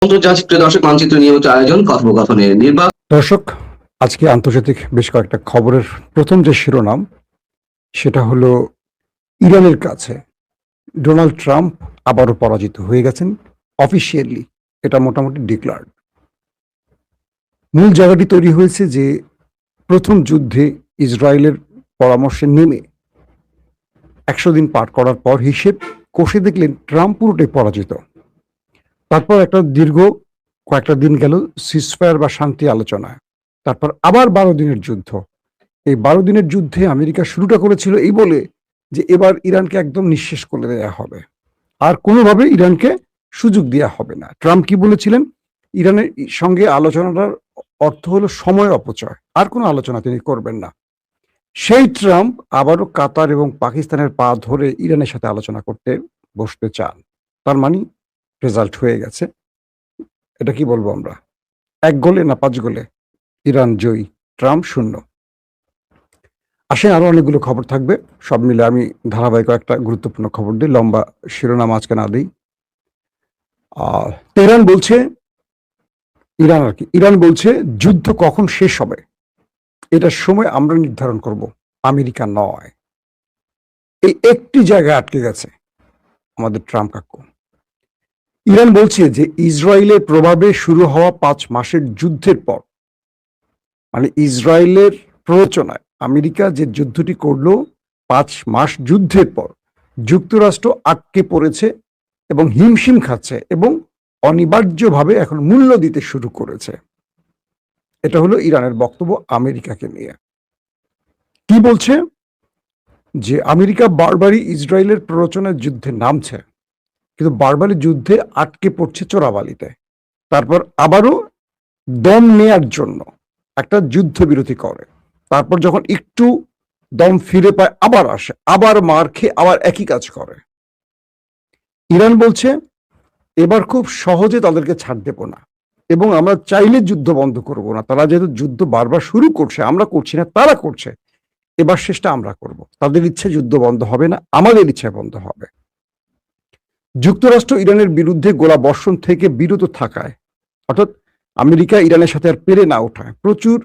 আন্তর্জাতিক দর্শক মানচিত্র নিয়মিত আয়োজন কথোপকথনের নির্বাচন। দর্শক, আজকে আন্তর্জাতিক বেশ কয়েকটা খবরের প্রথম যে শিরোনাম সেটা হলো ইরানের কাছে ডোনাল্ড ট্রাম্প আবারও পরাজিত হয়ে গেছেন অফিসিয়ালি, এটা মোটামুটি ডিক্লার্ড। মূল জায়গাটি তৈরি হয়েছে যে প্রথম যুদ্ধে ইসরায়েলের পরামর্শে নেমে 100 দিন পার করার পর হিসেব কষে দেখলেন ট্রাম্প পুরোটাই পরাজিত। তারপর একটা দীর্ঘ কয়েকটা দিন গেল সিজফায়ার বা শান্তি আলোচনায়, তারপর আবার 12 দিনের যুদ্ধ। এই 12 দিনের যুদ্ধে আমেরিকা শুরুটা করেছিল এই বলে যে এবার ইরানকে একদম নিঃশেষ করে দেওয়া হবে, আর কোনোভাবে ইরানকে সুযোগ দেওয়া হবে না। ট্রাম্প কি বলেছিলেন? ইরানের সঙ্গে আলোচনাটার অর্থ হলো সময় অপচয়, আর কোনো আলোচনা তিনি করবেন না। সেই ট্রাম্প আবারও কাতার এবং পাকিস্তানের পা ধরে ইরানের সাথে আলোচনা করতে বসতে চান। তার মানে রেজাল্ট হয়ে গেছে। এটা কি বলবো আমরা, 1 গোলে না 5 গোলে ইরান জয়ী, ট্রাম্প শূন্য। আসেন, আরো অনেকগুলো খবর থাকবে, সব মিলে আমি ধারাবাহিক একটা গুরুত্বপূর্ণ খবর দিই, লম্বা শিরোনাম আজকে না দিই। তেহরান বলছে, ইরান বলছে যুদ্ধ কখন শেষ হবে এটার সময় আমরা নির্ধারণ করব, আমেরিকা নয়। এই একটি জায়গায় আটকে গেছে আমাদের ট্রাম্প কাকু। ইরান বলছে যে ইসরায়েলের প্রভাবে শুরু হওয়া 5 মাসের যুদ্ধের পর, মানে ইসরায়েলের প্ররোচনায় আমেরিকা যে যুদ্ধটি করলো 5 মাস যুদ্ধের পর, যুক্তরাষ্ট্র আটকে পড়েছে এবং হিমশিম খাচ্ছে এবং অনিবার্যভাবে এখন মূল্য দিতে শুরু করেছে। এটা হলো ইরানের বক্তব্য আমেরিকাকে নিয়ে। কি বলছে? যে আমেরিকা বারবারই ইসরায়েলের প্ররোচনায় যুদ্ধে নামছে, কিন্তু বারবারই যুদ্ধে আটকে পড়ছে চোরাবালিতে। তারপর আবারও দম নেয়ার জন্য একটা যুদ্ধবিরতি করে, তারপর যখন একটু দম ফিরে পায় আবার আসে, আবার মার খেয়ে আবার একই কাজ করে। ইরান বলছে এবার খুব সহজে তাদেরকে ছাড় দেব না এবং আমরা চাইলে যুদ্ধ বন্ধ করব না। তারা যেহেতু যুদ্ধ বারবার শুরু করছে, আমরা করছি না, তারা করছে, এবার শেষটা আমরা করব। তাদের ইচ্ছে যুদ্ধ বন্ধ হবে না, আমাদের ইচ্ছায় বন্ধ হবে। যুক্তরাষ্ট্র ইরানের বিরুদ্ধে গোলা বর্ষণ থেকে বিরত থাকায়, অর্থাৎ আমেরিকা ইরানের সাথে আর পেরে না ওঠায়, প্রচুর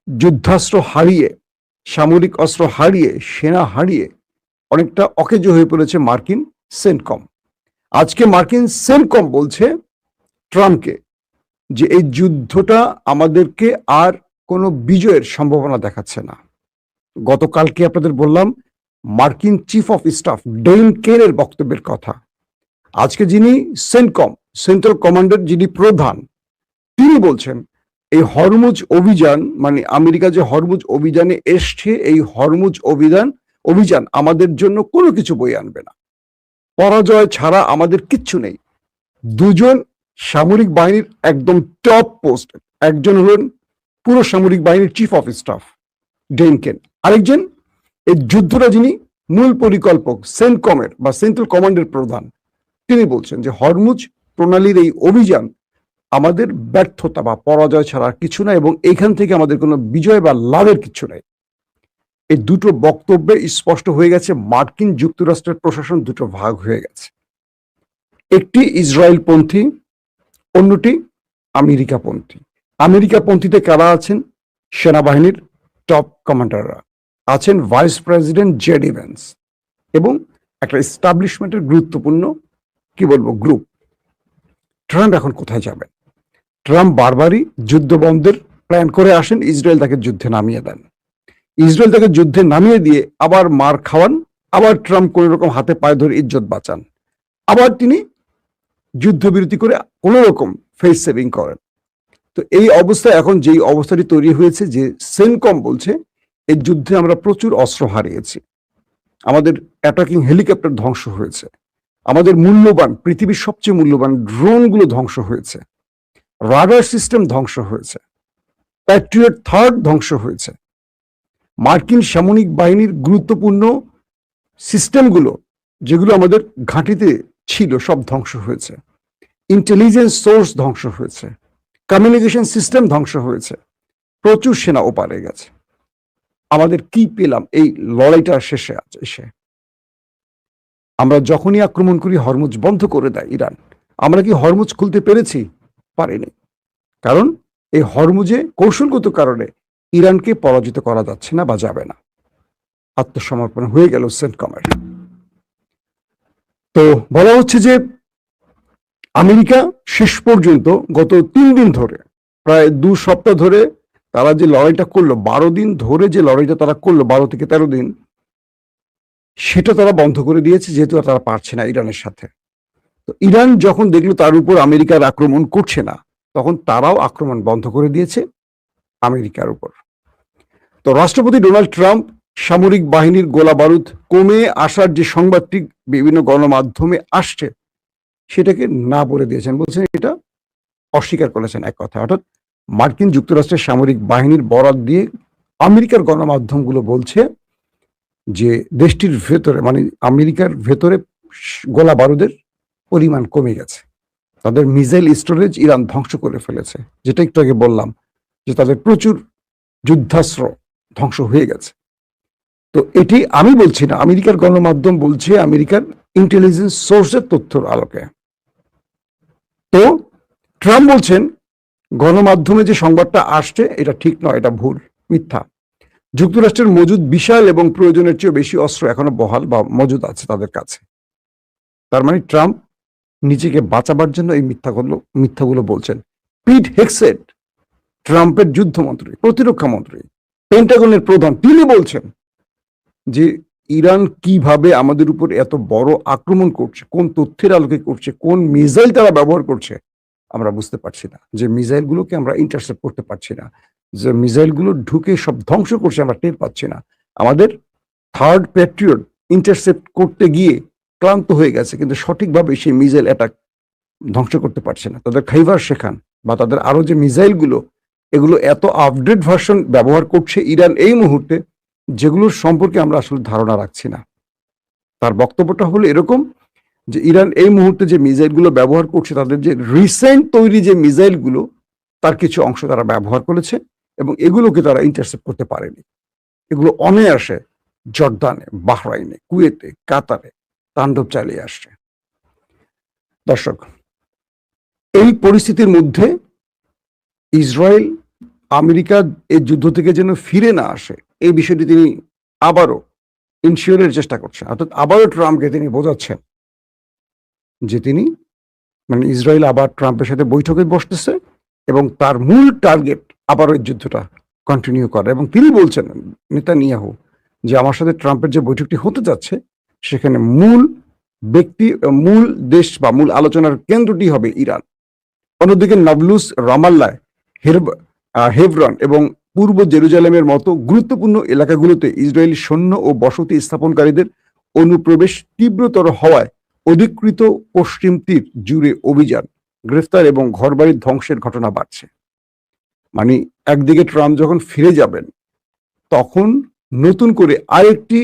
যুদ্ধাস্ত্র হারিয়ে, সামরিক অস্ত্র হারিয়ে, সেনা হারিয়ে অনেকটা অকেজো হয়ে পড়েছে মার্কিন সেন্টকম। আজকে মার্কিন সেন্টকম বলছে ট্রাম্পকে যে এই যুদ্ধটা আমাদেরকে আর কোনো বিজয়ের সম্ভাবনা দেখাচ্ছে না। গতকালকে আপনাদের বললাম মার্কিন চিফ অফ স্টাফ ডেইন কেনের বক্তব্যের কথা। আজকে যিনি সেন্টকম, সেন্ট্রাল কমান্ডের যিনি প্রধান, তিনি বলছেন এই হরমুজ অভিযান, মানে আমেরিকা যে হরমুজ অভিযানে এসছে, এই হরমুজ অভিযান আমাদের জন্য কোনো কিছু বয়ে আনবে না। পরাজয় ছাড়া আমাদের কিচ্ছু নেই। দুজন সামরিক বাহিনীর একদম টপ পোস্ট, একজন হলেন পুরো সামরিক বাহিনীর চিফ অফ স্টাফ ডেইন কেন, আরেকজন এই যুদ্ধটা যিনি মূল পরিকল্পক সেন্টকমের বা সেন্ট্রাল কমান্ডের প্রধান, তিনি বলছেন যে হরমুজ প্রণালীর এই অভিযান আমাদের ব্যর্থতা বা পরাজয় ছাড়া কিছু না এবং এখান থেকে আমাদের কোনো বিজয় বা লাভের কিছু নাই। এই দুটো বক্তব্যে স্পষ্ট হয়ে গেছে মার্কিন যুক্তরাষ্ট্রের প্রশাসন দুটো ভাগ হয়ে গেছে, একটি ইসরায়েলপন্থী, অন্যটি আমেরিকাপন্থী। আমেরিকাপন্থীতে কারা আছেন? সেনাবাহিনীর টপ কমান্ডাররা আছেন, ভাইস প্রেসিডেন্ট জেডি ভ্যান্স এবং একটা এস্টাবলিশমেন্টের গুরুত্বপূর্ণ কি বলবো গ্রুপ। ট্রাম্প এখন কোথায় যাবেন? ট্রাম্প বারবারই যুদ্ধ বন্ধের প্ল্যান করে আসেন, ইসরায়েল তাকে যুদ্ধে নামিয়ে দেন, ইসরায়েল তাকে যুদ্ধে নামিয়ে দিয়ে আবার মার খাওয়ান, আবার ট্রাম্প কোন রকম হাতে পায়ে ধরে ইজ্জত বাঁচান, আবার তিনি যুদ্ধবিরতি করে কোন রকম ফেস সেভিং করেন। তো এই অবস্থায় এখন যেই অবস্থাটি তৈরি হয়েছে যে সেন্টকম বলছে এই যুদ্ধে আমরা প্রচুর অস্ত্র হারিয়েছি, আমাদের অ্যাটাকিং হেলিকপ্টার ধ্বংস হয়েছে, আমাদের মূল্যবান, পৃথিবীর সবচেয়ে মূল্যবান ড্রোনগুলো ধ্বংস হয়েছে, রাডার সিস্টেম ধ্বংস হয়েছে, প্যাট্রিয়ট থার্ড ধ্বংস হয়েছে, মার্কিন সামরিক বাহিনীর গুরুত্বপূর্ণ সিস্টেমগুলো যেগুলো আমাদের ঘাঁটিতে ছিল সব ধ্বংস হয়েছে, ইন্টেলিজেন্স সোর্স ধ্বংস হয়েছে, কমিউনিকেশন সিস্টেম ধ্বংস হয়েছে, প্রচুর সেনা ওপারে গেছে। আমাদের কি পেলাম এই লড়াইটা শেষে এসে? আমরা যখনই আক্রমণ করি হরমুজ বন্ধ করে দেয় ইরান। আমরা কি হরমুজ খুলতে পেরেছি? পারেনি, কারণ এই হরমুজে কৌশলগত কারণে ইরানকে পরাজিত করা যাচ্ছে না বা যাবে না। আত্মসমর্পণ হয়ে গেল সেন্টকমের। তো বলা হচ্ছে যে আমেরিকা শেষ পর্যন্ত গত 3 দিন ধরে, প্রায় 2 সপ্তাহ ধরে তারা যে লড়াইটা করলো, 12 দিন ধরে যে লড়াইটা তারা করলো, 12 থেকে 13 দিন, সেটা তারা বন্ধ করে দিয়েছে, যেহেতু তারা পারছে না ইরানের সাথে। তো ইরান যখন দেখলো তার উপর আমেরিকার আক্রমণ করছে না, তখন তারাও আক্রমণ বন্ধ করে দিয়েছে আমেরিকার উপর। তো রাষ্ট্রপতি ডোনাল্ড ট্রাম্প সামরিক বাহিনীর গোলা বারুদ কমে আসার যে সংবাদটি বিভিন্ন গণমাধ্যমে আসছে, সেটাকে না বলে দিয়েছেন, বলছেন এটা অস্বীকার করেছেন এক কথা। অর্থাৎ মার্কিন যুক্তরাষ্ট্রের সামরিক বাহিনীর বরাত দিয়ে আমেরিকার গণমাধ্যমগুলো বলছে যে দেশটির ভেতরে, মানে আমেরিকার ভেতরে গোলা বারুদের পরিমাণ কমে গেছে। তাদের মিসাইল স্টোরেজ ইরান ধ্বংস করে ফেলেছে, যেটা একটু আগে বললাম যে তাদের প্রচুর যুদ্ধাস্ত্র ধ্বংস হয়ে গেছে। তো এটি আমি বলছি না, আমেরিকার গণমাধ্যম বলছে, আমেরিকার ইন্টেলিজেন্স সোর্সের তথ্যের আলোকে। তো ট্রাম্প বলছেন গণমাধ্যমে যে সংবাদটা আসছে এটা ঠিক নয়, এটা ভুল, মিথ্যা। যুক্তরাষ্ট্রের মজুদ বিশাল এবং প্রয়োজনের চেয়ে বেশি অস্ত্র এখনো বহাল বা মজুদ আছে তাদের কাছে। তার মানে ট্রাম্প নিজেকে বাঁচাবার জন্য এই মিথ্যাগুলো বলছেন। পিট হেগসেট, ট্রাম্পের যুদ্ধমন্ত্রী, প্রতিরক্ষা মন্ত্রী, পেন্টাগনের প্রধান, তিনি বলছেন যে ইরান কিভাবে আমাদের উপর এত বড় আক্রমণ করছে, কোন তথ্যের আলোকে করছে, কোন মিসাইল তারা ব্যবহার করছে, আমরা বুঝতে পারছি না। যে মিসাইলগুলোকে আমরা ইন্টারসেপ্ট করতে পারছি না, যে মিসাইলগুলো ঢুকে সব ধ্বংস করছে, আমরা টের পাচ্ছি না। আমাদের থার্ড প্যাট্রিয়ট ইন্টারসেপ্ট করতে গিয়ে ক্লান্ত হয়ে গেছে, কিন্তু সঠিকভাবে সেই মিসাইল অ্যাটাক ধ্বংস করতে পারছে না। তাদের খাইবার শেখান বা তাদের আরো যে মিসাইলগুলো, এগুলো এত আপডেট ভার্সন ব্যবহার করছে ইরান এই মুহূর্তে, যেগুলোর সম্পর্কে আমরা আসলে ধারণা রাখছি না। তার বক্তব্যটা হলো এরকম যে ইরান এই মুহূর্তে যে মিসাইলগুলো ব্যবহার করছে, তাদের যে রিসেন্ট তৈরি যে মিসাইলগুলো, তার কিছু অংশ তারা ব্যবহার করেছে এবং এগুলোকে তারা ইন্টারসেপ্ট করতে পারেনি। এগুলো অনায়াসে জর্দানে, বাহরাইনে, কুয়েতে, কাতারে তাণ্ডব চালিয়ে আসছে। দর্শক, এই পরিস্থিতির মধ্যে ইসরায়েল আমেরিকা এই যুদ্ধ থেকে যেন ফিরে না আসে, এই বিষয়টি তিনি আবারও ইনশিওরের চেষ্টা করছেন। অর্থাৎ আবারও ট্রাম্পকে তিনি বোঝাচ্ছেন যে তিনি, মানে ইসরায়েল আবার ট্রাম্পের সাথে বৈঠকে বসতেছে এবং তার মূল টার্গেট আবারও এই যুদ্ধটা কন্টিনিউ করা। এবং তিনি বলছেন, নেতানিয়াহু, যে আমার সাথে ট্রাম্পের যে বৈঠকটি হতে যাচ্ছে, সেখানে মূল ব্যক্তি, মূল দেশ বা মূল আলোচনার কেন্দ্রটি হবে ইরান। অন্যদিকে নাবলুস, রামাল্লায়, হেভরন এবং পূর্ব জেরুজালেমের মতো গুরুত্বপূর্ণ এলাকাগুলোতে ইসরায়েলি সৈন্য ও বসতি স্থাপনকারীদের অনুপ্রবেশ তীব্রতর হওয়ায় অধিকৃত পশ্চিম তীর জুড়ে অভিযান, গ্রেফতার এবং ঘরবাড়ির ধ্বংসের ঘটনা বাড়ছে। মানে একদিকে ট্রাম্প যখন ফিরে যাবেন, তখন নতুন করে আরেকটি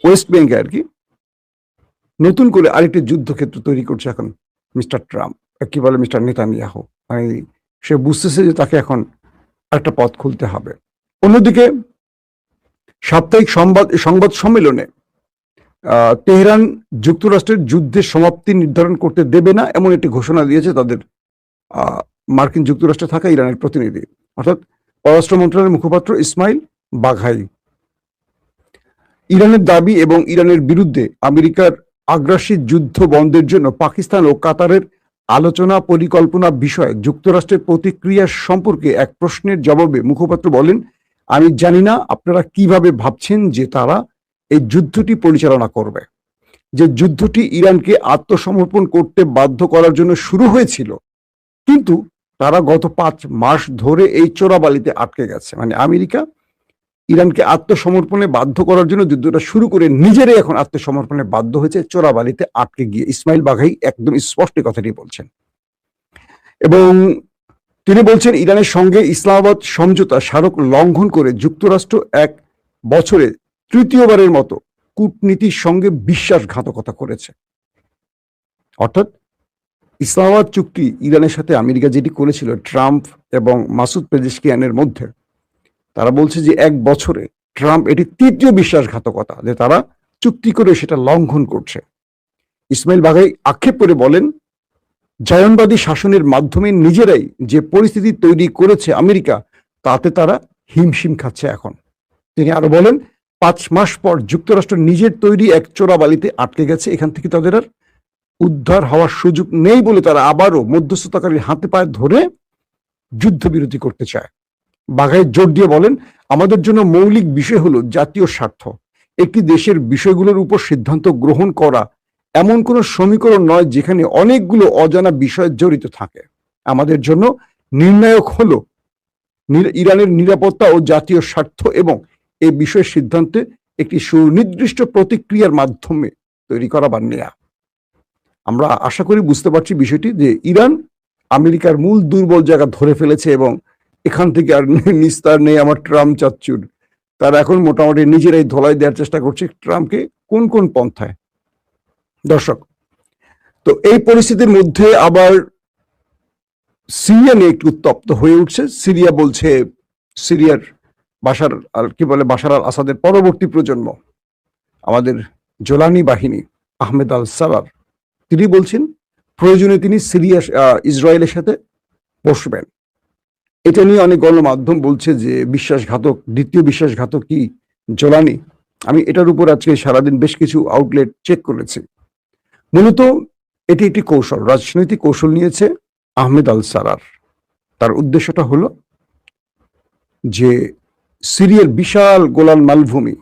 ওয়েস্ট ব্যাংকে আর কি নতুন করে আরেকটি যুদ্ধক্ষেত্র তৈরি করছে এখন মিস্টার ট্রাম্প, কি বলে মিস্টার নেতানিয়াহু। মানে সে বুঝতেছে যে তাকে এখন একটা পথ খুলতে হবে। অন্যদিকে সাপ্তাহিক সংবাদ সম্মেলনে তেহরান যুক্তরাষ্ট্রের যুদ্ধের সমাপ্তি নির্ধারণ করতে দেবে না, এমন একটি ঘোষণা দিয়েছে তাদের মার্কিন যুক্তরাষ্ট্রে থাকা ইরানের প্রতিনিধি, অর্থাৎ পররাষ্ট্র মন্ত্রণালয়ের মুখপাত্র ইসমাইল বাঘাই। ইরানের দাবি এবং ইরানের বিরুদ্ধে আমেরিকার আগ্রাসী যুদ্ধ বন্ধের জন্য পাকিস্তান ও কাতারের আলোচনা পরিকল্পনা বিষয়ে যুক্তরাষ্ট্রের প্রতিক্রিয়া সম্পর্কে এক প্রশ্নের জবাবে মুখপাত্র বলেন, আমি জানি না আপনারা কিভাবে ভাবছেন যে তারা এই যুদ্ধটি পরিচালনা করবে। যে যুদ্ধটি ইরানকে আত্মসমর্পণ করতে বাধ্য করার জন্য শুরু হয়েছিল, কিন্তু তারা গত 5 মাস ধরে এই চোরাবালিতে আটকে গেছে। মানে আমেরিকা ইরানকে আত্মসমর্পণে বাধ্য করার জন্য যুদ্ধটা শুরু করে নিজেরাই এখন আত্মসমর্পণে বাধ্য হয়েছে, চোরাবালিতে আটকে গিয়ে। ইসমাইল বাঘাই একদম স্পষ্ট কথাটি বলছেন এবং তিনি বলছেন ইরানের সঙ্গে ইসলামাবাদ সমঝোতা স্মারক লঙ্ঘন করে যুক্তরাষ্ট্র 1 বছরে 3য়বারের মতো কূটনীতির সঙ্গে বিশ্বাসঘাতকতা করেছে। অর্থাৎ ইসলামাবাদ চুক্তি ইরানের সাথে আমেরিকা যেটি করেছিল ট্রাম্প এবং মাসুদ পেজেশকিয়ানের মধ্যে, তারা বলছে যে 1 বছরে ট্রাম্প এটি 3য় বিশ্বাসঘাতকতা, যে তারা চুক্তি করে সেটা লঙ্ঘন করছে। ইসমাইল বাঘাই আক্ষেপ করে বলেন জায়নবাদী শাসনের মাধ্যমে নিজেরাই যে পরিস্থিতি তৈরি করেছে আমেরিকা, তাতে তারা হিমশিম খাচ্ছে এখন। তিনি আরো বলেন, 5 মাস পর যুক্তরাষ্ট্র নিজের তৈরি এক চোরাবালিতে আটকে গেছে, এখান থেকে তাদের আর উদ্ধার হওয়ার সুযোগ নেই বলে তারা আবারও মধ্যস্থতাকারীর হাতে পায়ে ধরে যুদ্ধবিরতি করতে চায়। বাঘাই জোর দিয়ে বলেন, আমাদের জন্য মৌলিক বিষয় হলো জাতীয় স্বার্থ। একটি দেশের বিষয়গুলোর উপর সিদ্ধান্ত গ্রহণ করা এমন কোনো সমীকরণ নয় যেখানে অনেকগুলো অজানা বিষয় জড়িত থাকে। আমাদের জন্য নির্ণায়ক হলো ইরানের নিরাপত্তা ও জাতীয় স্বার্থ এবং এই বিষয়ের সিদ্ধান্তে একটি সুনির্দিষ্ট প্রতিক্রিয়ার মাধ্যমে তৈরি করা বা নেয়া। আমরা আশা করি বুঝতে পারছি বিষয়টি, যে ইরান আমেরিকার মূল দুর্বল জায়গা ধরে ফেলেছে এবং এখান থেকে আর নিস্তার নেই আমার ট্রাম্প চাচ্চুর। তারা এখন মোটামুটি নিজেরাই ধোলাই দেওয়ার চেষ্টা করছে ট্রাম্পকে কোন কোন পন্থায়। দর্শক, তো এই পরিস্থিতির মধ্যে আবার সিরিয়া নিয়ে একটু উত্তপ্ত হয়ে উঠছে। সিরিয়া বলছে, সিরিয়ার বাশার আল আসাদের পরবর্তী প্রজন্ম, আমাদের জোলানি বাহিনী আহমেদ আল সারার, তিনি বলছেন প্রয়োজনে তিনি ইসরায়েলের সাথে বসবেন। এটা নিয়ে অনেক গণমাধ্যম বলছে যে বিশ্বাসঘাতক, দ্বিতীয় বিশ্বাসঘাতক কি জোলানি। আমি এটার উপর আজকে সারাদিন বেশ কিছু আউটলেট চেক করেছি। মূলত এটি একটি কৌশল, রাজনৈতিক কৌশল নিয়েছে আহমেদ আল সারার। তার উদ্দেশ্যটা হলো যে সিরিয়ার বিশাল গোলান মালভূমি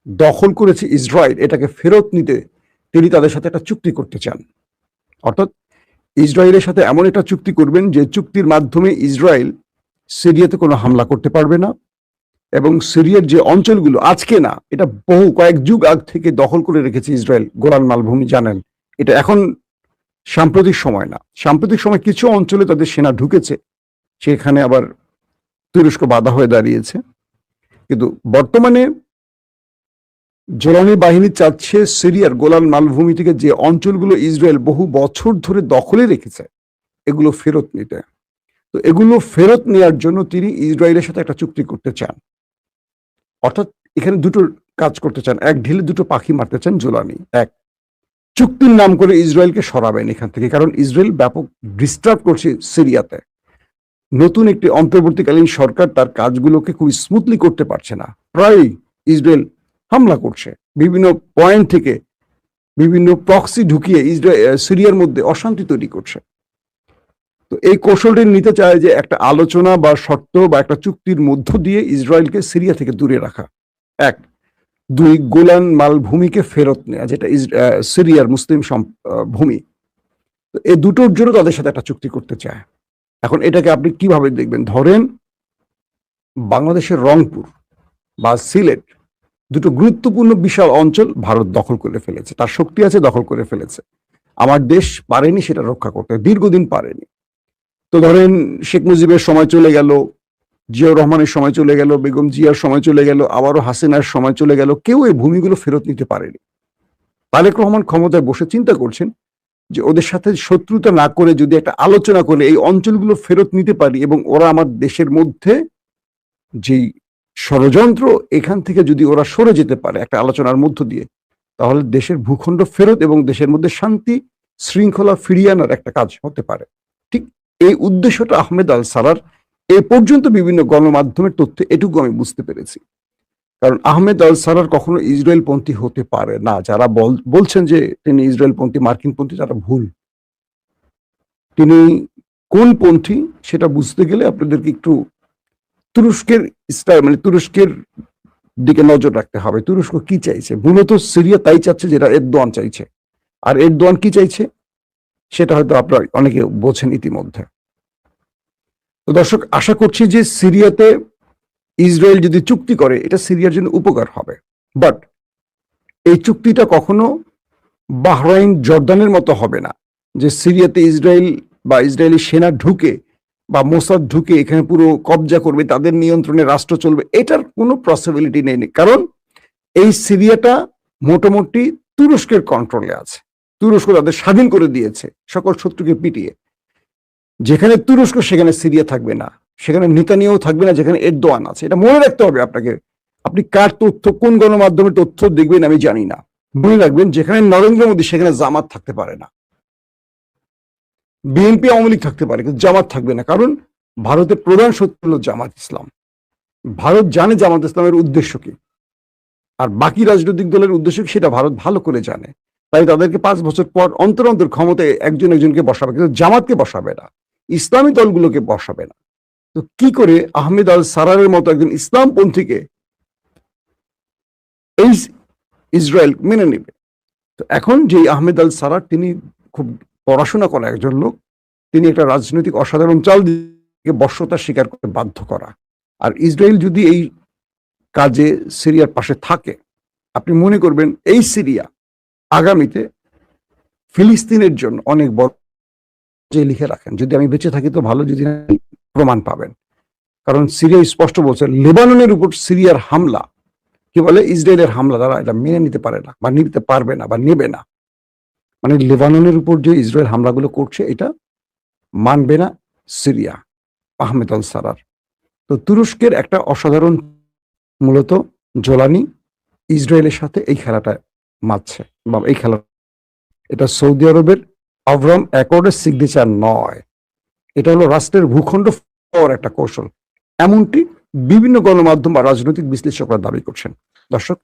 দখল করেছে ইসরায়েল, এটাকে ফেরত নিতে তিনি তাদের সাথে একটা চুক্তি করতে চান। অর্থাৎ ইসরায়েলের সাথে এমন একটা চুক্তি করবেন যে চুক্তির মাধ্যমে ইসরায়েল সিরিয়াতে কোনো হামলা করতে পারবে না এবং সিরিয়ার যে অঞ্চলগুলো আজকে না, এটা বহু কয়েক যুগ আগ থেকে দখল করে রেখেছে ইসরায়েল, গোলান মালভূমি জানেন, এটা এখন সাম্প্রতিক সময় না। সাম্প্রতিক সময় কিছু অঞ্চলে তাদের সেনা ঢুকেছে, সেখানে আবার তুরস্ক বাধা হয়ে দাঁড়িয়েছে। কিন্তু বর্তমানে জোলানি বাহিনী চাচ্ছে সিরিয়ার গোলান মালভূমি থেকে যে অঞ্চলগুলো ইসরায়েল বহু বছর ধরে দখলে রেখেছে এগুলো ফেরত নিতে। তো এগুলো ফেরত নেওয়ার জন্য তিনি ইসরায়েলের সাথে একটা চুক্তি করতে চান। অর্থাৎ এখানে দুটো কাজ করতে চান, এক ঢিলে দুটো পাখি মারতে চান জোলানি। এক, চুক্তির নাম করে ইসরায়েলকে সরাবেন এখান থেকে, কারণ ইসরায়েল ব্যাপক ডিস্টার্ব করছে সিরিয়াতে। নতুন একটি অন্তর্বর্তীকালীন সরকার তার কাজগুলোকে খুব স্মুথলি করতে পারছে না, প্রায়ই ইসরায়েল হামলা করছে বিভিন্ন পয়েন্ট থেকে, বিভিন্ন প্রক্সি ঢুকিয়ে সিরিয়ার মধ্যে অশান্তি তৈরি করছে। তো এই কৌশলটি নিতে চায় যে একটা আলোচনা বা শর্ত বা একটা চুক্তির মধ্য দিয়ে ইসরায়েলকে সিরিয়া থেকে দূরে রাখা। এক, দুই, গোলান মালভূমিকে ফেরত নেওয়া, যেটা সিরিয়ার মুসলিম ভূমি। তো এই দুটোর জন্য তাদের সাথে একটা চুক্তি করতে চায়। এখন এটাকে আপনি কিভাবে দেখবেন? ধরেন বাংলাদেশের রংপুর বা সিলেট, দুটো গুরুত্বপূর্ণ বিশাল অঞ্চল ভারত দখল করে ফেলেছে, তার শক্তি আছে, দখল করে ফেলেছে। আমার দেশ পারেনি সেটা রক্ষা করতে, দীর্ঘদিন পারেনি। তো ধরেন শেখ মুজিবের সময় চলে গেল, জিয়াউর রহমানের সময় চলে গেল, বেগম জিয়ার সময় চলে গেল, আবারও হাসিনার সময় চলে গেল, কেউ এই ভূমিগুলো ফেরত নিতে পারেনি। তারেক রহমান ক্ষমতায় বসে চিন্তা করছেন যে ওদের সাথে শত্রুতা না করে যদি একটা আলোচনা করে এই অঞ্চলগুলো ফেরত নিতে পারি এবং ওরা আমার দেশের মধ্যে যেই ষড়যন্ত্র, এখান থেকে যদি ওরা সরে যেতে পারে একটা আলোচনার মধ্য দিয়ে, তাহলে দেশের ভূখণ্ড ফেরত এবং দেশের মধ্যে শান্তি শৃঙ্খলা ফিরিয়ে আনার একটা কাজ হতে পারে। ঠিক এই উদ্দেশ্যটা আহমেদ আল সারার, এ পর্যন্ত বিভিন্ন গণমাধ্যমের তথ্যে এটুকু আমি বুঝতে পেরেছি। কারণ আহমেদ আল সারার কখনো ইসরায়েল পন্থী হতে পারে না। যারা বলছেন যে তিনি ইসরায়েল পন্থী, মার্কিন পন্থী, তারা ভুল। তিনি কোন পন্থী সেটা বুঝতে গেলে আপনাদেরকে একটু তুরস্কের তুরস্কের দিকে নজর রাখতে হবে। তুরস্ক কি চাইছে? মূলত সিরিয়া তাই চাচ্ছে যেটা এরদোয়ান চাইছে। আর এরদোয়ান কি চাইছে সেটা হয়তো আপনারা অনেকে বোঝেন ইতিমধ্যে। তো দর্শক, আশা করছি যে সিরিয়াতে ইসরায়েল যদি চুক্তি করে এটা সিরিয়ার জন্য উপকার হবে। বাট এই চুক্তিটা কখনো বাহরাইন জর্দানের মতো হবে না, যে সিরিয়াতে ইসরায়েল বা ইসরায়েলি সেনা ঢুকে বা মোসাদ ঢুকে এখানে পুরো কবজা করবে, তাদের নিয়ন্ত্রণে রাষ্ট্র চলবে। এটার কোনো পসিবিলিটি নেই, কারণ এই সিরিয়াটা মোটামুটি তুরস্কের কন্ট্রোলে আছে। তুরস্ক তাদের স্বাধীন করে দিয়েছে সকল শত্রুকে পিটিয়ে। যেখানে তুরস্ক সেখানে সিরিয়া থাকবে না, সেখানে নেতানিয়াহু থাকবে না, যেখানে এরদোয়ান আছে। এটা মনে রাখতে হবে আপনাকে। আপনি কার তথ্য, কোন গণমাধ্যমের তথ্য দেখবেন আমি জানি না, মনে রাখবেন যেখানে নরেন্দ্র মোদী সেখানে জামাত থাকতে পারে না। বিএনপি আওয়ামী লীগ থাকতে পারে, কিন্তু জামাত থাকবে না। কারণ ভারতের প্রধান শত্রু হলো জামাত ইসলাম। ভারত জানে জামাত ইসলামের উদ্দেশ্য কি, আর বাকি রাজনৈতিক দলের উদ্দেশ্য কি সেটা ভারত ভালো করে জানে। তাই তাদেরকে 5 বছর পর অন্তর অন্তর ক্ষমতায় একজন একজনকে বসাবে, কিন্তু জামাতকে বসাবে না, ইসলামী দলগুলোকে বসাবে না। তো কি করে আহমেদ আল সারারের মতো একজন ইসলামপন্থীকে এই ইসরায়েল মেনে নেবে? তো এখন যে আহমেদ আল সারার, তিনি খুব পড়াশোনা করা একজন লোক, তিনি একটা রাজনৈতিক অসাধারণ চাল দিয়ে বর্ষতা স্বীকার করতে বাধ্য করা। আর ইসরায়েল যদি এই কাজে সিরিয়ার পাশে থাকে, আপনি মনে করবেন এই সিরিয়া আগামীতে ফিলিস্তিনের জন্য অনেক বড় যে লিখে রাখেন, যদি আমি বেঁচে থাকি তো ভালো, যদি না প্রমাণ পাবেন। কারণ সিরিয়া স্পষ্ট বলছে লেবাননের উপর সিরিয়ার হামলা, কি বলে ইসরায়েলের হামলা, তারা এটা মেনে নিতে পারে না বা নিতে পারবে না বা নেবে না। মানে লেবাননের উপর যে ইসরায়েল হামলাগুলো করছে এটা মানবে না সিরিয়া, আহমেদ আল সারার। তো তুরস্কের একটা অসাধারণ মূলত জোলানি ইসরায়েলের সাথে এই খেলাটা মারছে, বা এই খেলা, এটা সৌদি আরবের আব্রাহাম অ্যাকর্ডের সিগনেচার নয়, এটা হলো রাষ্ট্রের ভূখণ্ড পাওয়ার একটা কৌশল। এমনটি বিভিন্ন গণমাধ্যম বা রাজনৈতিক বিশ্লেষকরা দাবি করছেন। দর্শক,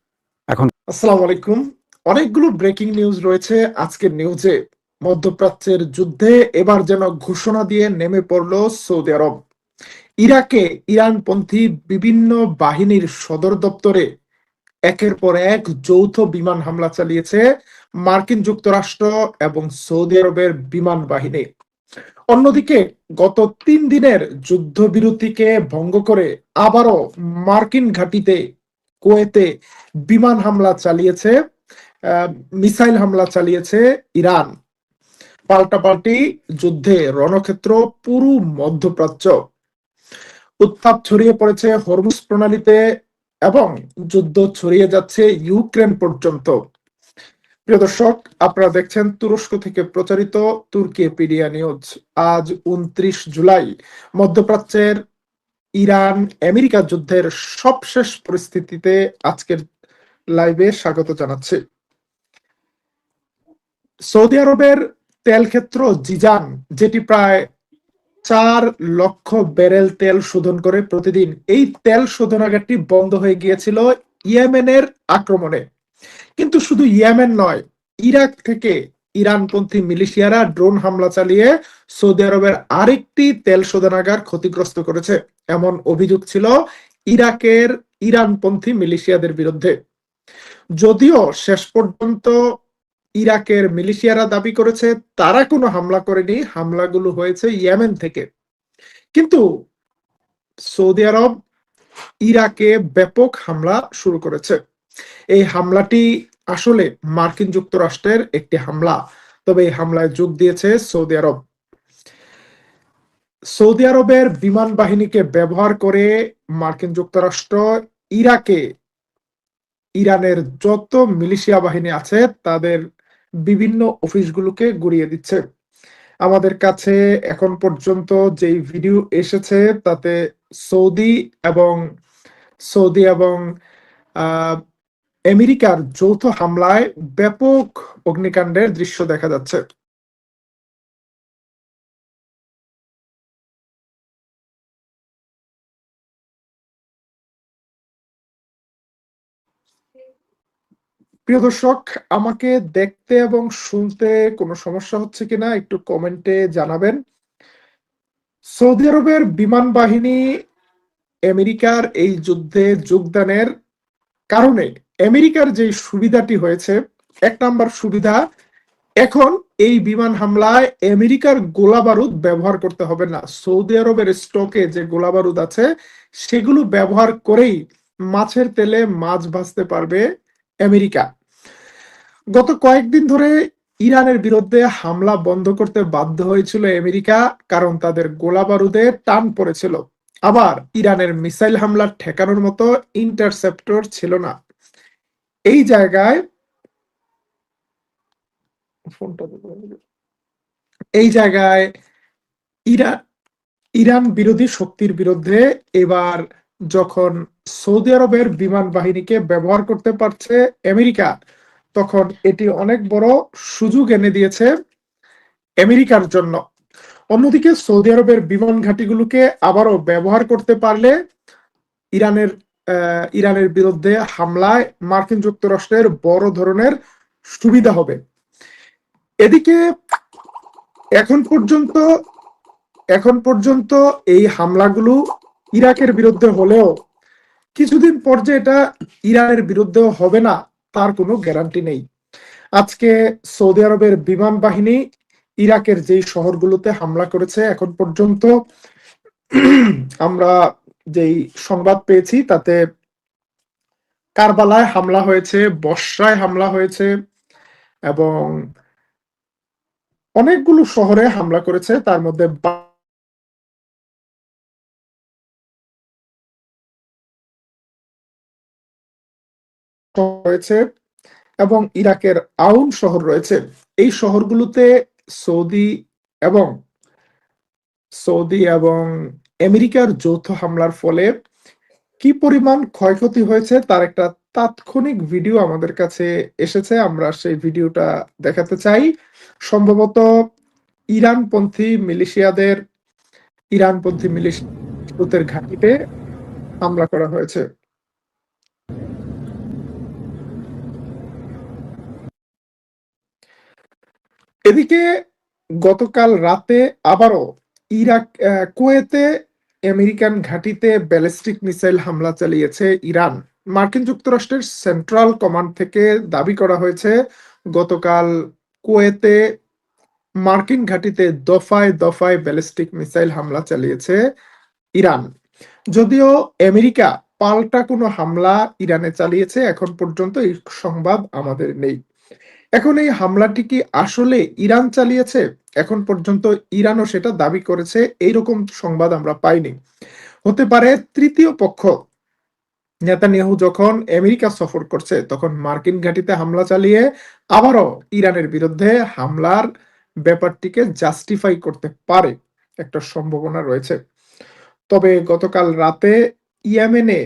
এখন আসসালামু আলাইকুম। অনেকগুলো ব্রেকিং নিউজ রয়েছে আজকের নিউজে। মধ্যপ্রাচ্যের যুদ্ধে এবার যেন ঘোষণা দিয়ে নেমে পড়ল সৌদি আরব। ইরাকে ইরানপন্থী বিভিন্ন বাহিনীর সদর দপ্তরে একের পর এক যৌথ বিমান হামলা চালিয়েছে মার্কিন যুক্তরাষ্ট্র এবং সৌদি আরবের বিমান বাহিনী। অন্যদিকে গত 3 দিনের যুদ্ধবিরতিকে ভঙ্গ করে আবারও মার্কিন ঘাঁটিতে কুয়েতে বিমান হামলা চালিয়েছে, মিসাইল হামলা চালিয়েছে ইরান। পাল্টাপাল্টি যুদ্ধে রণক্ষেত্র পুরো মধ্যপ্রাচ্য। উত্তাপ ছড়িয়ে পড়েছে হরমুজ প্রণালীতে এবং যুদ্ধ ছড়িয়ে যাচ্ছে ইউক্রেন পর্যন্ত। প্রিয় দর্শক, আপনারা দেখছেন তুরস্ক থেকে প্রচারিত তুর্কিপিডিয়া নিউজ। আজ 29 জুলাই, মধ্যপ্রাচ্যের ইরান আমেরিকা যুদ্ধের সবশেষ পরিস্থিতিতে আজকের লাইভে স্বাগত জানাচ্ছি। সৌদি আরবের তেল ক্ষেত্র জিজান, যেটি প্রায় 4 লক্ষ ব্যারেল তেল শোধন করে প্রতিদিন, এই তেল শোধনাগারটি বন্ধ হয়ে গিয়েছিল ইয়েমেনের আক্রমণে। কিন্তু শুধু ইয়েমেন নয়, ইরাক থেকে ইরানপন্থী মিলিশিয়ারা ড্রোন হামলা চালিয়ে সৌদি আরবের আরেকটি তেল শোধনাগার ক্ষতিগ্রস্ত করেছে, এমন অভিযোগ ছিল ইরাকের ইরানপন্থী মিলিশিয়াদের বিরুদ্ধে। যদিও শেষ পর্যন্ত ইরাকের মিলিশিয়ারা দাবি করেছে তারা কোনো হামলা করেনি, হামলাগুলো হয়েছে ইয়েমেন থেকে। কিন্তু সৌদি আরব ইরাকে ব্যাপক হামলা শুরু করেছে। এই হামলাটি আসলে মার্কিন যুক্তরাষ্ট্রের একটি হামলা, তবে এই হামলায় যোগ দিয়েছে সৌদি আরব। সৌদি আরবের বিমান বাহিনীকে ব্যবহার করে মার্কিন যুক্তরাষ্ট্র ইরাকে ইরানের যত মিলিশিয়া বাহিনী আছে তাদের বিভিন্ন অফিসগুলোকে গুড়িয়ে দিচ্ছে। আমাদের কাছে এখন পর্যন্ত যেই ভিডিও এসেছে তাতে সৌদি এবং আমেরিকার যৌথ হামলায় ব্যাপক অগ্নিকাণ্ডের দৃশ্য দেখা যাচ্ছে। প্রিয় দর্শক, আমাকে দেখতে এবং শুনতে কোনো সমস্যা হচ্ছে কিনা একটু কমেন্টে জানাবেন। সৌদি আরবের বিমান বাহিনী আমেরিকার এই যুদ্ধে যোগদানের কারণে আমেরিকার যে সুবিধাটি হয়েছে, 1 নাম্বার সুবিধা, এখন এই বিমান হামলায় আমেরিকার গোলা বারুদ ব্যবহার করতে হবে না। সৌদি আরবের স্টকে যে গোলা বারুদ আছে সেগুলো ব্যবহার করেই মাছের তেলে মাছ ভাজতে পারবে আমেরিকা। গত কয়েকদিন ধরে ইরানের বিরুদ্ধে হামলা বন্ধ করতে বাধ্য হয়েছিল আমেরিকা, কারণ তাদের গোলা বারুদে টান পড়েছিল। আবার ইরানের মিসাইল হামলা ঠেকানোর মতো ইন্টারসেপ্টর ছিল না। এই জায়গায় ইরান বিরোধী শক্তির বিরুদ্ধে এবার যখন সৌদি আরবের বিমান বাহিনীকে ব্যবহার করতে পারছে আমেরিকা, তখন এটি অনেক বড় সুযোগ এনে দিয়েছে আমেরিকার জন্য। অন্যদিকে সৌদি আরবের বিমান ঘাঁটিগুলোকে আবারও ব্যবহার করতে পারলে ইরানের ইরানের বিরুদ্ধে হামলায় মার্কিন যুক্তরাষ্ট্রের বড় ধরনের সুবিধা হবে। এদিকে এখন পর্যন্ত এই হামলাগুলো ইরাকের বিরুদ্ধে হলেও কিছুদিন পর যে এটা ইরানের বিরুদ্ধেও হবে না তার কোনো গ্যারান্টি নেই। আজকে সৌদি আরবের বিমান বাহিনী ইরাকের যেই শহরগুলোতে হামলা করেছে, এখন পর্যন্ত আমরা যেই সংবাদ পেয়েছি তাতে কারবালায় হামলা হয়েছে, বসরায় হামলা হয়েছে এবং অনেকগুলো শহরে হামলা করেছে, তার মধ্যে হয়েছে এবং ইরাকের আউন শহর রয়েছে। এই শহরগুলোতে সৌদি এবং আমেরিকার যৌথ হামলার ফলে কি পরিমাণ ক্ষয়ক্ষতি হয়েছে তার একটা তাৎক্ষণিক ভিডিও আমাদের কাছে এসেছে, আমরা সেই ভিডিওটা দেখাতে চাই। সম্ভবত ইরানপন্থী মিলিশিয়াদের ঘাঁটিতে হামলা করা হয়েছে। এদিকে গতকাল রাতে আবারও কুয়েতে আমেরিকান ঘাঁটিতে ব্যালিস্টিক মিসাইল হামলা চালিয়েছে ইরান। মার্কিন যুক্তরাষ্ট্রের সেন্ট্রাল কমান্ড থেকে দাবি করা হয়েছে গতকাল কুয়েতে মার্কিন ঘাঁটিতে দফায় দফায় ব্যালিস্টিক মিসাইল হামলা চালিয়েছে ইরান। যদিও আমেরিকা পাল্টা কোনো হামলা ইরানে চালিয়েছে এখন পর্যন্ত এই সংবাদ আমাদের নেই। এখন এই হামলাটি কি আসলে ইরান চালিয়েছে? এখন পর্যন্ত ইরানও সেটা দাবি করেছে, এইরকম সংবাদ আমরা পাইনি। হতে পারে তৃতীয় পক্ষ নেতানিয়াহু যখন আমেরিকা সফর করছে তখন মার্কিন ঘাঁটিতে হামলা চালিয়ে আবারও ইরানের বিরুদ্ধে হামলার ব্যাপারটিকে জাস্টিফাই করতে পারে, একটা সম্ভাবনা রয়েছে। তবে গতকাল রাতে ইয়েমেনে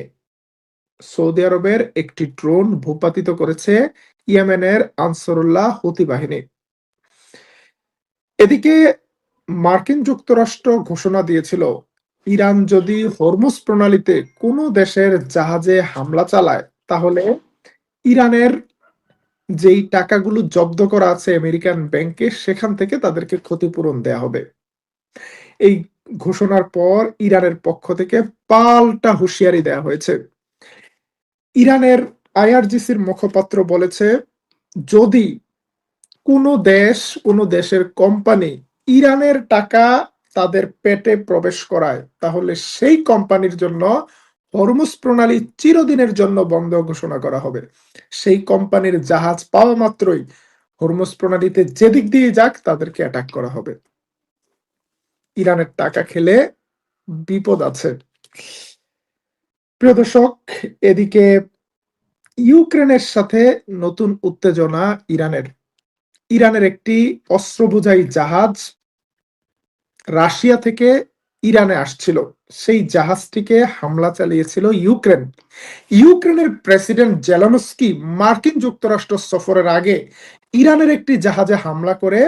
সৌদি আরবের একটি ড্রোন ভূপাতিত করেছে ইয়েমেনের আনসারুল্লাহ হুতি বাহিনী। এদিকে মার্কিন যুক্তরাষ্ট্র ঘোষণা দিয়েছিল ইরান যদি হরমুজ প্রণালীতে কোনো দেশের জাহাজে হামলা চালায় তাহলে ইরানের যেই টাকাগুলো জব্দ করা আছে আমেরিকান ব্যাংকে সেখান থেকে তাদেরকে ক্ষতিপূরণ দেয়া হবে। এই ঘোষণার পর ইরানের পক্ষ থেকে পাল্টা হুঁশিয়ারি দেয়া হয়েছে। ইরানের আইআরজিসির মুখপাত্র বলেছে যদি কোনো দেশের কোম্পানি ইরানের টাকা তাদের পেটে প্রবেশ করায় তাহলে সেই কোম্পানির জন্য হরমুজ প্রণালী চিরদিনের জন্য বন্ধ ঘোষণা করা হবে। সেই কোম্পানির জাহাজ পাওয়া মাত্রই হরমুজ প্রণালীতে যেদিক দিয়ে যাক তাদেরকে অ্যাটাক করা হবে। ইরানের টাকা খেলে বিপদ আছে। প্রিয় দর্শক, এদিকে ইউক্রেনের সাথে নতুন উত্তেজনা ইরানের একটি অস্ত্র বোঝাই জাহাজ রাশিয়া থেকে ইরানে আসছিল, সেই জাহাজটিকে হামলা চালিয়েছিল ইউক্রেনের প্রেসিডেন্ট জেলেনস্কি মার্কিন যুক্তরাষ্ট্র সফরের আগে ইরানের একটি জাহাজে হামলা করে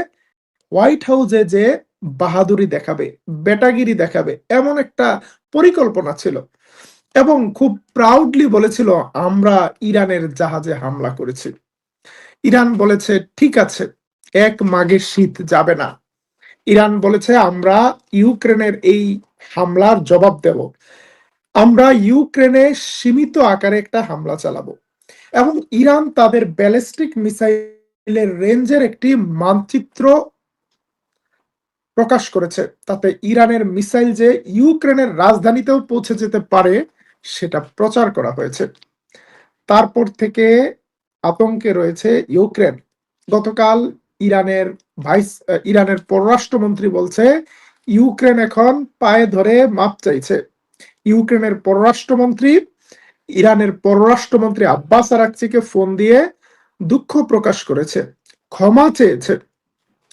হোয়াইট হাউসে যে বাহাদুরি দেখাবে, বেটাগিরি দেখাবে এমন একটা পরিকল্পনা ছিল এবং খুব প্রাউডলি বলেছিল আমরা ইরানের জাহাজে হামলা করেছি। ইরান বলেছে ঠিক আছে, এক মাঘে শীত যাবে না। ইরান বলেছে আমরা ইউক্রেনের এই হামলার জবাব দেব, আমরা ইউক্রেনে সীমিত আকারে একটা হামলা চালাবো। এবং ইরান তাদের ব্যালিস্টিক মিসাইলের রেঞ্জের একটি মানচিত্র প্রকাশ করেছে, তাতে ইরানের মিসাইল যে ইউক্রেনের রাজধানীতেও পৌঁছে যেতে পারে সেটা প্রচার করা হয়েছে। তারপর থেকে আতঙ্কে রয়েছে ইউক্রেন। গতকাল ইরানের পররাষ্ট্রমন্ত্রী বলছে ইউক্রেন এখন পায়ে ধরে মাপ চাইছে। ইরানের পররাষ্ট্রমন্ত্রী আব্বাস আরাকচিকে ফোন দিয়ে দুঃখ প্রকাশ করেছে, ক্ষমা চেয়েছে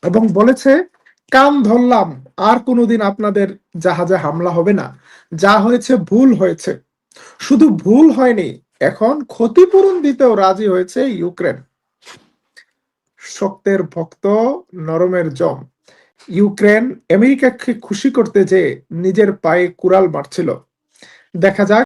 এবং বলেছে কান ধরলাম, আর কোনোদিন আপনাদের জাহাজে হামলা হবে না, যা হয়েছে ভুল হয়েছে। শুধু ভুল হয়নি, এখন ক্ষতিপূরণ দিতেও রাজি হয়েছে ইউক্রেন। শক্তের ভক্ত নরমের জম। ইউক্রেন আমেরিকাকে খুশি করতে যে নিজের পায়ে কুড়াল মারছিল। দেখা যাক